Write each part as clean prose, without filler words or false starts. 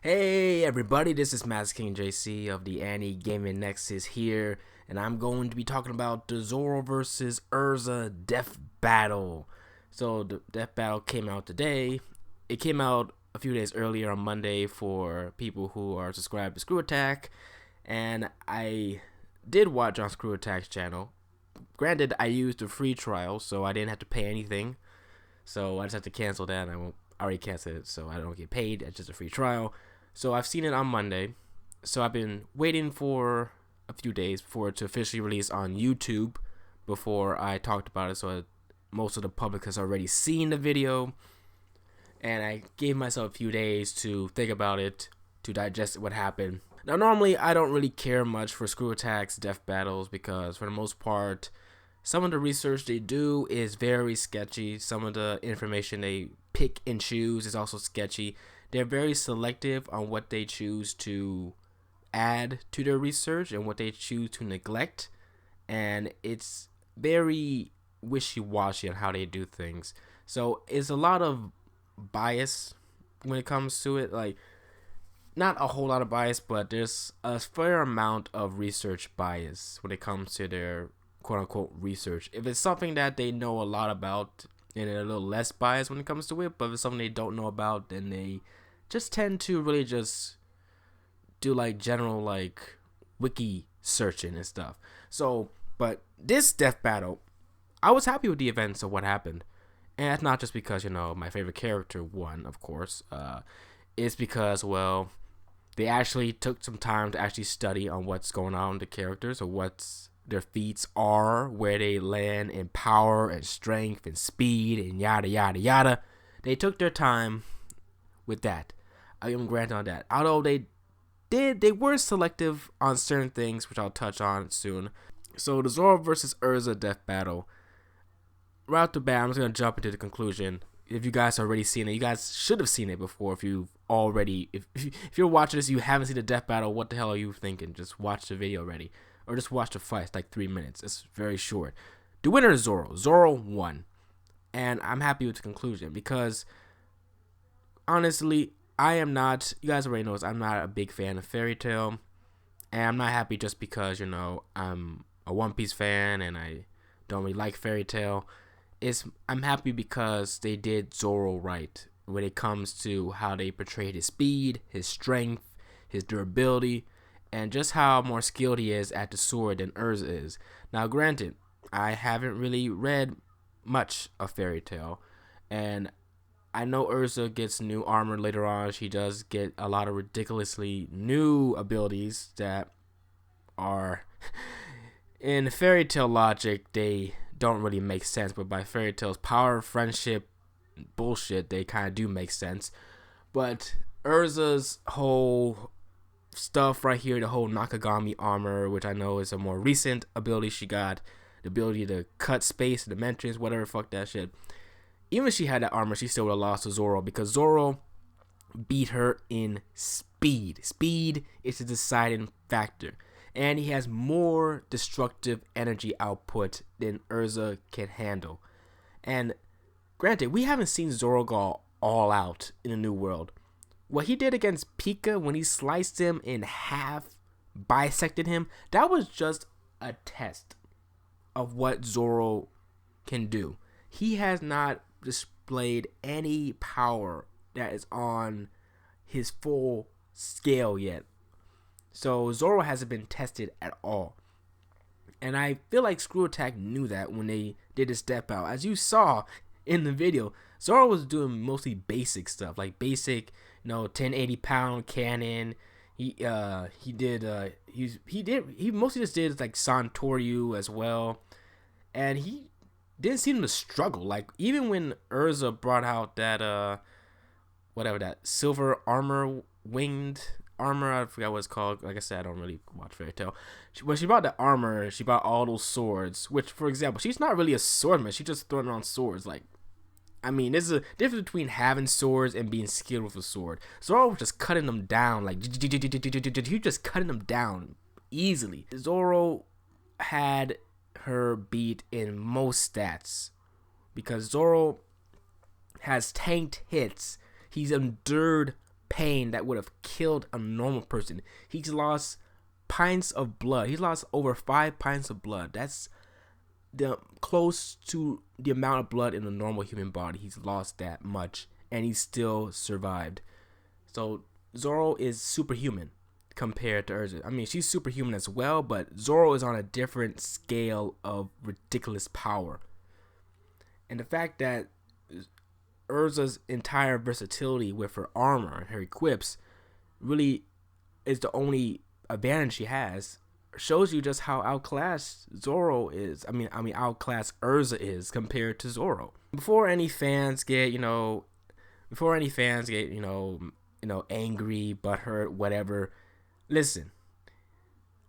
Hey everybody, this is MasterKingJC of the Annie Gaming Nexus here, and I'm going to be talking about the Zoro versus Erza Death Battle. So the Death Battle came out today. It came out a few days earlier on Monday for people who are subscribed to ScrewAttack, and I did watch on ScrewAttack's channel. Granted, I used a free trial, so I didn't have to pay anything. So I just have to cancel that, and I already canceled it, so I don't get paid. It's just a free trial. So I've seen it on Monday. So I've been waiting for a few days for it to officially release on YouTube before I talked about it, so most of the public has already seen the video. And I gave myself a few days to think about it, to digest what happened. Now, normally I don't really care much for ScrewAttack's death battles because for the most part, some of the research they do is very sketchy. Some of the information they pick and choose is also sketchy. They're very selective on what they choose to add to their research and what they choose to neglect. And it's very wishy-washy on how they do things. So it's a lot of bias when it comes to it. Like, not a whole lot of bias, but there's a fair amount of research bias when it comes to their quote-unquote research. If it's something that they know a lot about, and they're a little less biased when it comes to it, but if it's something they don't know about, then they just tend to really just do like general like wiki searching and stuff. So, but this death battle, I was happy with the events of what happened. And that's not just because, you know, my favorite character won, of course. It's because, well, they actually took some time to actually study on what's going on with the characters, or what's their feats are, where they land in power and strength and speed and yada yada yada. They took their time with that. I am granted on that. Although they were selective on certain things, which I'll touch on soon. So the Zoro versus Erza death battle. Right off the bat, I'm just gonna jump into the conclusion. If you guys already seen it, you guys should have seen it before. If you've already, if you're watching this, you haven't seen the death battle. What the hell are you thinking? Just watch the video already. Or just watch the fight. It's like 3 minutes. It's very short. The winner is Zoro. Zoro won. And I'm happy with the conclusion because, honestly, I am not, you guys already know this, I'm not a big fan of Fairy Tail. And I'm not happy just because, you know, I'm a One Piece fan and I don't really like Fairy Tail. I'm happy because they did Zoro right when it comes to how they portrayed his speed, his strength, his durability, and just how more skilled he is at the sword than Erza is. Now, granted, I haven't really read much of Fairy Tail, and I know Erza gets new armor later on. She does get a lot of ridiculously new abilities that are, in Fairy Tail logic, they don't really make sense, but by Fairy Tail's power, friendship, bullshit, they kind of do make sense. But Erza's whole stuff right here, the whole Nakagami armor, which I know is a more recent ability she got, the ability to cut space, dimensions, whatever, fuck that shit. Even if she had that armor, she still would have lost to Zoro because Zoro beat her in speed. Speed is the deciding factor. And he has more destructive energy output than Erza can handle. And granted, we haven't seen Zoro go all out in the New World. What he did against Pika when he sliced him in half, bisected him, that was just a test of what Zoro can do. He has not displayed any power that is on his full scale yet. So Zoro hasn't been tested at all. And I feel like ScrewAttack knew that when they did this death battle. As you saw in the video, Zoro was doing mostly basic stuff, like basic, 1080 pound cannon. He mostly just did like Santoryu as well, and he didn't seem to struggle. Like, even when Erza brought out that whatever, that silver armor, winged armor, I forgot what it's called. Like I said, I don't really watch Fairy Tail. When she brought the armor, she brought all those swords, which, for example, she's not really a swordman. She's just throwing on swords. Like, I mean, there's a difference between having swords and being skilled with a sword. Zoro was just cutting them down, like, he just cutting them down easily. Zoro had her beat in most stats because Zoro has tanked hits. He's endured pain that would have killed a normal person. He's lost pints of blood. He's lost over 5 pints of blood. That's close to the amount of blood in a normal human body. He's lost that much, and he still survived. So Zoro is superhuman compared to Erza. I mean, she's superhuman as well, but Zoro is on a different scale of ridiculous power. And the fact that Erza's entire versatility with her armor and her equips really is the only advantage she has, shows you just how outclassed Zoro is. I mean outclassed Erza is compared to Zoro. Before any fans get, angry, butthurt, whatever, listen.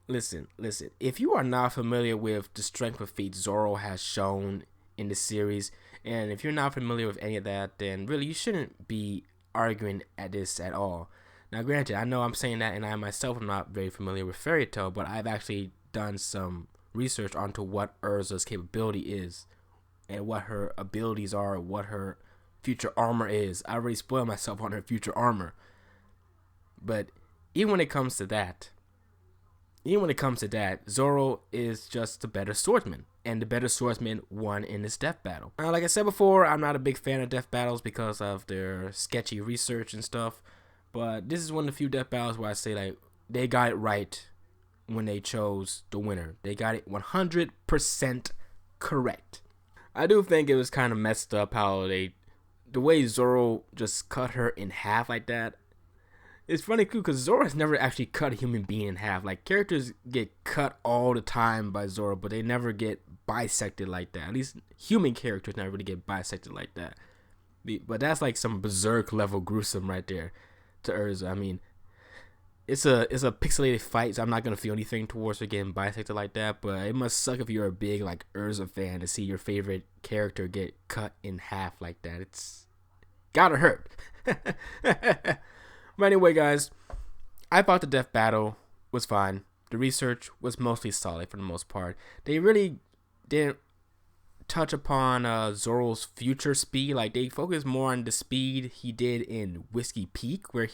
If you are not familiar with the strength of feat Zoro has shown in the series, and if you're not familiar with any of that, then really you shouldn't be arguing at this at all. Now, granted, I know I'm saying that, and I myself am not very familiar with Fairy Tail, but I've actually done some research onto what Erza's capability is, and what her abilities are, what her future armor is. I already spoiled myself on her future armor. But even when it comes to that, Zoro is just the better swordsman, and the better swordsman won in this death battle. Now, like I said before, I'm not a big fan of death battles because of their sketchy research and stuff. But this is one of the few death battles where I say, like, they got it right when they chose the winner. They got it 100% correct. I do think it was kind of messed up how the way Zoro just cut her in half like that. It's funny too, because Zoro has never actually cut a human being in half. Like, characters get cut all the time by Zoro, but they never get bisected like that. At least human characters never really get bisected like that. But that's like some berserk level gruesome right there to Erza. I mean, it's a pixelated fight, so I'm not gonna feel anything towards her getting bisected like that. But it must suck if you're a big like Erza fan to see your favorite character get cut in half like that. It's gotta hurt. But anyway, guys, I thought the death battle was fine. The research was mostly solid for the most part. They really didn't touch upon Zoro's future speed. Like, they focused more on the speed he did in Whiskey Peak, where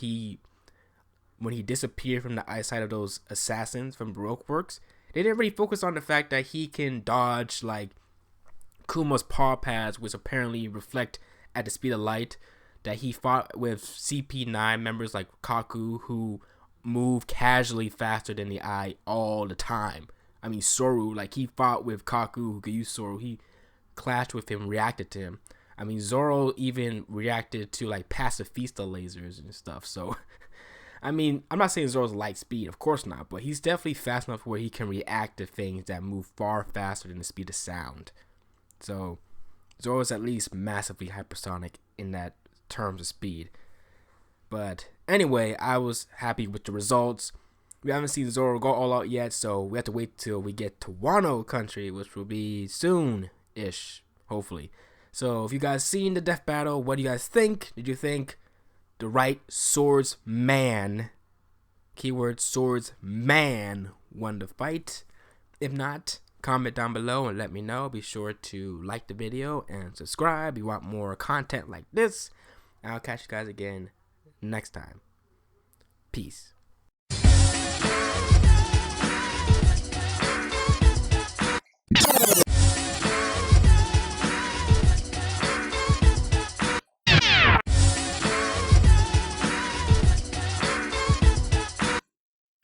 when he disappeared from the eyesight of those assassins from Baroque Works. They didn't really focus on the fact that he can dodge like Kuma's paw pads, which apparently reflect at the speed of light. That he fought with CP9 members like Kaku, who move casually faster than the eye all the time. I mean, Soru, like, he fought with Kaku, who could use Soru. He clashed with him, reacted to him. I mean, Zoro even reacted to like pacifista lasers and stuff. So, I mean, I'm not saying Zoro's light speed, of course not, but he's definitely fast enough where he can react to things that move far faster than the speed of sound. So, Zoro's at least massively hypersonic in that terms of speed. But anyway, I was happy with the results. We haven't seen Zoro go all out yet, so we have to wait till we get to Wano country, which will be soon-ish, hopefully. So if you guys seen the death battle, what do you guys think? Did you think the right swordsman, keyword swordsman, won the fight? If not, comment down below and let me know. Be sure to like the video and subscribe if you want more content like this. And I'll catch you guys again next time. Peace.